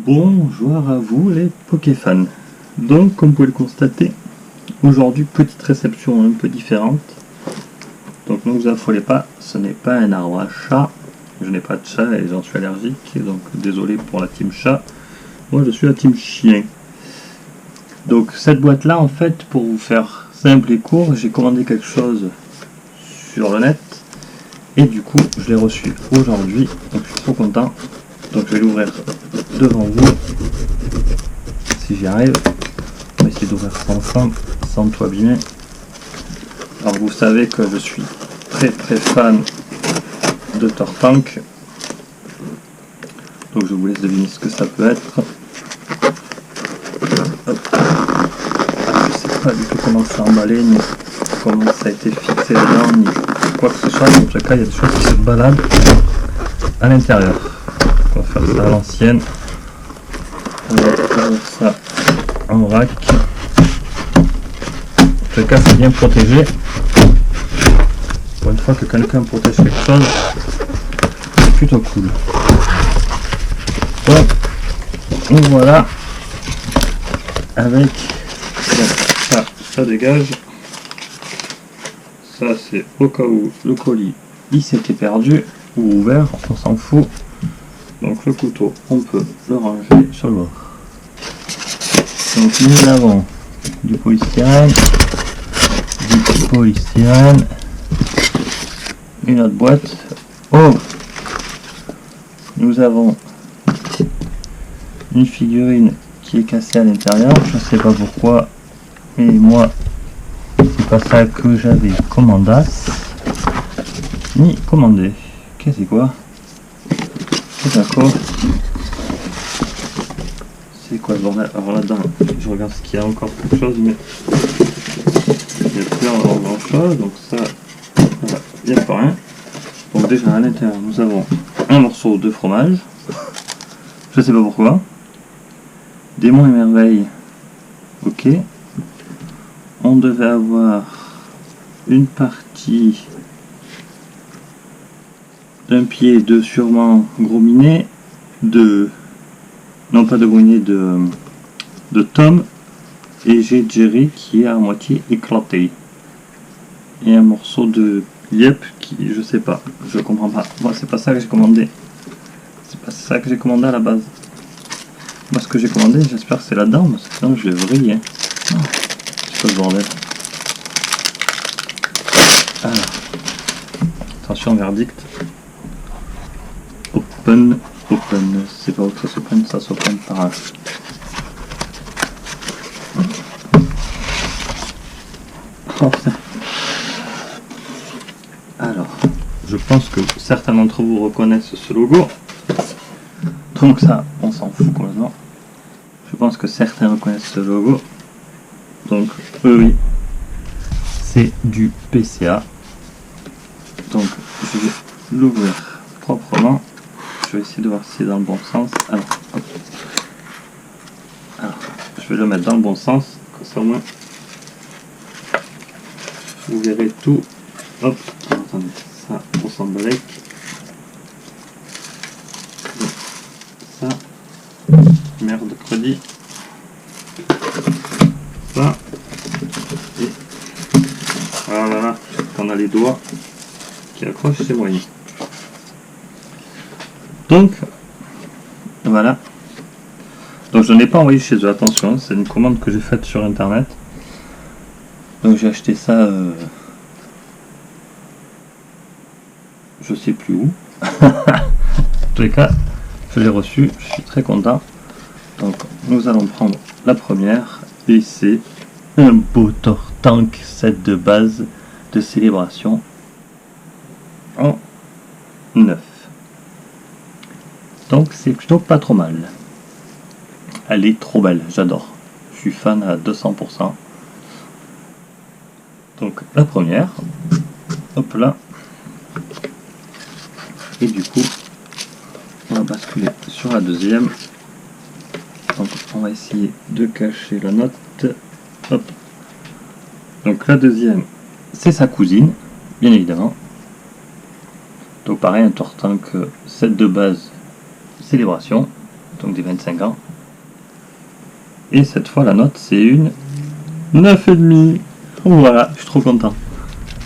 Bonjour à vous les Pokéfans. Donc comme vous pouvez le constater, aujourd'hui petite réception un peu différente. Donc ne vous affolez pas, ce n'est pas un arbre à chat. Je n'ai pas de chat et j'en suis allergique, donc désolé pour la team chat. Moi je suis la team chien. Donc cette boîte là en fait, pour vous faire simple et court, j'ai commandé quelque chose sur le net. Et du coup je l'ai reçu aujourd'hui, donc je suis trop content. Donc je vais l'ouvrir devant vous, si j'y arrive. On va essayer d'ouvrir ça ensemble, sans tout abîmer. Alors vous savez que je suis très fan de Tortank. Donc je vous laisse deviner ce que ça peut être. Hop. Ah, je sais pas du tout comment c'est emballé, ni comment ça a été fixé dedans, ni quoi que ce soit. En tout cas, il y a des choses qui se baladent à l'intérieur. On va faire ça à l'ancienne. On va faire ça en vrac. En tout cas, c'est bien protégé. Pour une fois que quelqu'un protège quelque chose, c'est plutôt cool. Donc voilà. Avec donc, ça dégage. Ça c'est au cas où le colis il s'était perdu ou ouvert, on s'en fout. Donc le couteau, on peut le ranger sur le bord. Donc nous avons du polystyrène, une autre boîte. Oh, nous avons une figurine qui est cassée à l'intérieur. Je ne sais pas pourquoi, mais moi c'est pas ça que j'avais commandé ni commandé. Qu'est-ce que c'est quoi? D'accord. C'est quoi le bordel? Alors là-dedans, je regarde ce qu'il y a encore quelque chose, mais il n'y a plus grand chose, donc ça, voilà, il n'y a pas rien. Donc déjà à l'intérieur, nous avons un morceau de fromage, je sais pas pourquoi. Démon et merveille, ok. On devait avoir une partie d'un pied de sûrement gros minet, non pas de gros minet, de Tom, et j'ai Jerry qui est à moitié éclaté. Et un morceau de Yep qui, je sais pas, je comprends pas. Moi c'est pas ça que j'ai commandé. C'est pas ça que j'ai commandé à la base. Moi ce que j'ai commandé, j'espère que c'est là-dedans, parce que sinon je vais vriller. Hein. C'est quoi ce bordel? Alors, attention verdict. Open, c'est pas où que ça s'open par là. Oh putain. Alors, je pense que certains d'entre vous reconnaissent ce logo. Donc ça, on s'en fout complètement. Je pense que certains reconnaissent ce logo. Donc, oui, c'est du PCA. Donc, je vais l'ouvrir proprement. Je vais essayer de voir si c'est dans le bon sens. Alors, hop. Alors, je vais le mettre dans le bon sens, comme ça au moins vous verrez tout. Hop, alors, attendez, ça on s'en break. Ça, merde, crédit. Ça, et voilà, on a les doigts qui accrochent, c'est moyen. Donc, voilà. Donc je n'ai pas envoyé chez eux, attention, c'est une commande que j'ai faite sur internet. Donc j'ai acheté ça, je sais plus où. En tous les cas, je l'ai reçu, je suis très content. Donc nous allons prendre la première, et c'est un beau Tortank set de base de célébration en 9. Donc c'est plutôt pas trop mal. Elle est trop belle, j'adore. Je suis fan à 200%. Donc la première, hop là. Et du coup, on va basculer sur la deuxième. Donc on va essayer de cacher la note. Hop. Donc la deuxième, c'est sa cousine, bien évidemment. Donc pareil, un Tortank set de base célébration. donc des 25 ans. Et cette fois la note c'est une 9,5. Voilà, je suis trop content.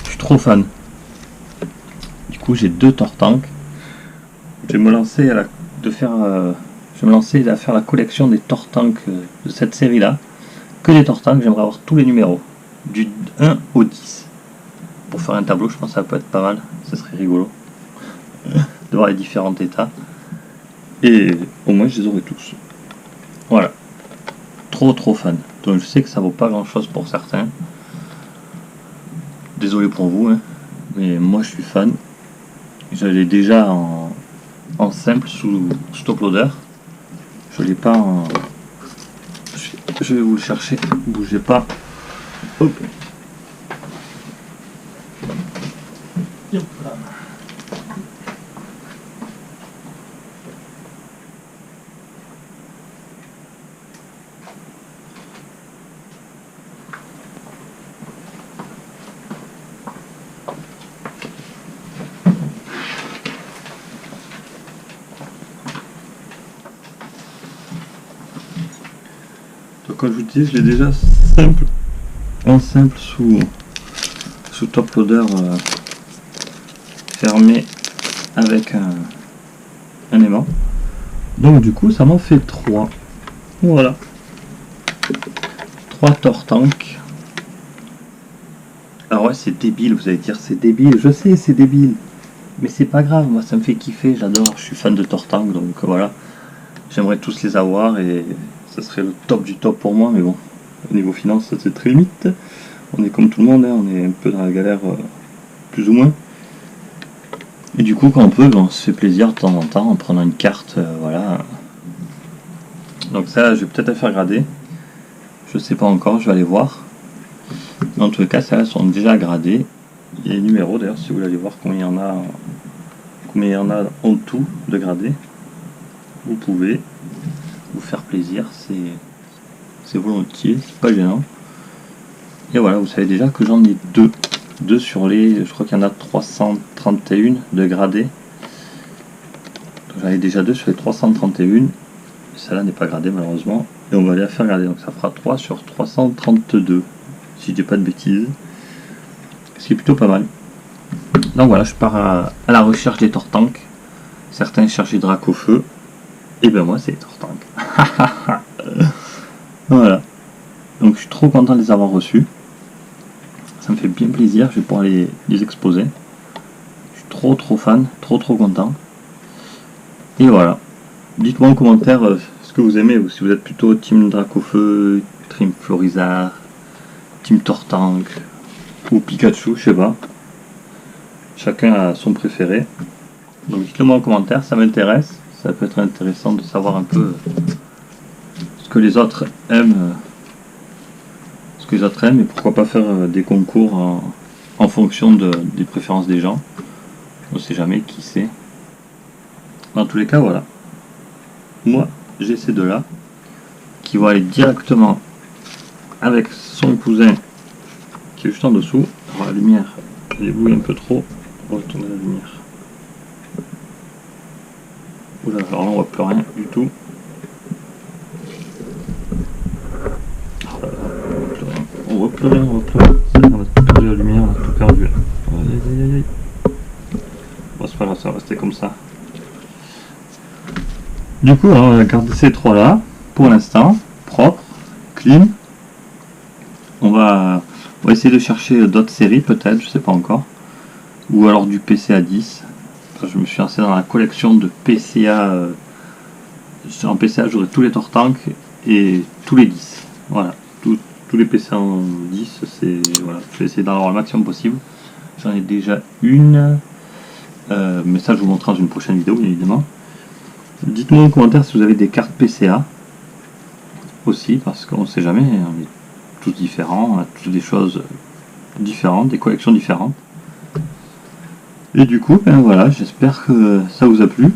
Je suis trop fan. Du coup j'ai 2 Tortank. Je vais me lancer à faire la collection des Tortank de cette série là. Que des Tortank, j'aimerais avoir tous les numéros. Du 1 au 10. Pour faire un tableau, je pense que ça peut être pas mal. Ça serait rigolo. De voir les différents états. Et au moins je les aurai tous. Voilà. Trop fan. Donc je sais que ça vaut pas grand chose pour certains. Désolé pour vous, hein. Mais moi je suis fan. J'allais déjà en simple sous top loader. Je l'ai pas en... Je vais vous le chercher. Bougez pas. Hop. Hop là. Donc comme je vous dis, je l'ai déjà en simple sous top loader fermé avec un aimant. Donc du coup ça m'en fait 3. Voilà. 3 Tortank. Alors ouais, c'est débile, vous allez dire c'est débile. Je sais, c'est débile. Mais c'est pas grave, moi ça me fait kiffer, j'adore, je suis fan de Tortank, donc voilà. J'aimerais tous les avoir et ça serait le top du top pour moi, mais bon, au niveau finance c'est très limite. On est comme tout le monde, hein, on est un peu dans la galère, plus ou moins. Et du coup quand on peut, on se fait plaisir de temps en temps en prenant une carte, voilà. Donc ça, je vais peut-être la faire grader. Je sais pas encore, je vais aller voir. Mais en tout cas, celles-là sont déjà gradées. Il y a les numéros d'ailleurs, si vous voulez aller voir combien il y en a en tout de gradés. Vous pouvez vous faire plaisir, c'est volontiers, c'est pas gênant. Et voilà, vous savez déjà que j'en ai 2. 2 sur les, je crois qu'il y en a 331 de gradés. J'en ai déjà 2 sur les 331. Celle-là n'est pas gradée malheureusement. Et on va aller la faire grader, donc ça fera 3 sur 332. Si je dis pas de bêtises. Ce qui est plutôt pas mal. Donc voilà, je pars à la recherche des Tortank. Certains cherchent des Dracofeu. Et ben moi c'est les Tortank. Voilà. Donc je suis trop content de les avoir reçus. Ça me fait bien plaisir, je vais pouvoir les exposer. Je suis trop fan, trop content. Et voilà. Dites-moi en commentaire ce que vous aimez, ou si vous êtes plutôt Team Dracofeu, Team Florizard, Team Tortank ou Pikachu, je sais pas. Chacun a son préféré. Donc dites-le moi en commentaire, ça m'intéresse. Ça peut être intéressant de savoir un peu ce que les autres aiment. Et pourquoi pas faire des concours en fonction des préférences des gens. On sait jamais, qui sait. Dans tous les cas, voilà. Moi, j'ai ces deux-là qui vont aller directement avec son cousin qui est juste en dessous. Alors la lumière, elle bouille un peu trop. On va retourner la lumière. Oula, alors là on voit plus rien du tout. On voit plus rien. On a tout perdu la lumière, on a tout perdu. Aïe. Bon, c'est pas grave, ça va rester comme ça. Du coup, on va garder ces trois là pour l'instant, propre, clean. On va essayer de chercher d'autres séries peut-être, je sais pas encore. Ou alors du PCA 10. Enfin, je me suis lancé dans la collection de PCA. En PCA, j'aurai tous les Tortank et tous les 10. Voilà, tous les PCA en 10, c'est voilà, je vais essayer d'en avoir le maximum possible. J'en ai déjà une, mais ça je vous montrerai dans une prochaine vidéo, bien évidemment. Dites-moi en commentaire si vous avez des cartes PCA aussi, parce qu'on ne sait jamais, on est tous différents, on a tous des choses différentes, des collections différentes. Et du coup, ben voilà, j'espère que ça vous a plu.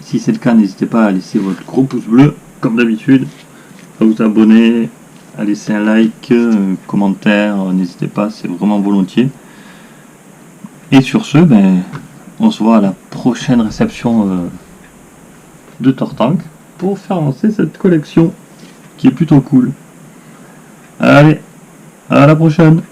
Si c'est le cas, n'hésitez pas à laisser votre gros pouce bleu, comme d'habitude, à vous abonner, à laisser un like, un commentaire, n'hésitez pas, c'est vraiment volontiers. Et sur ce, ben, on se voit à la prochaine réception de Tortank pour faire lancer cette collection qui est plutôt cool. Allez, à la prochaine!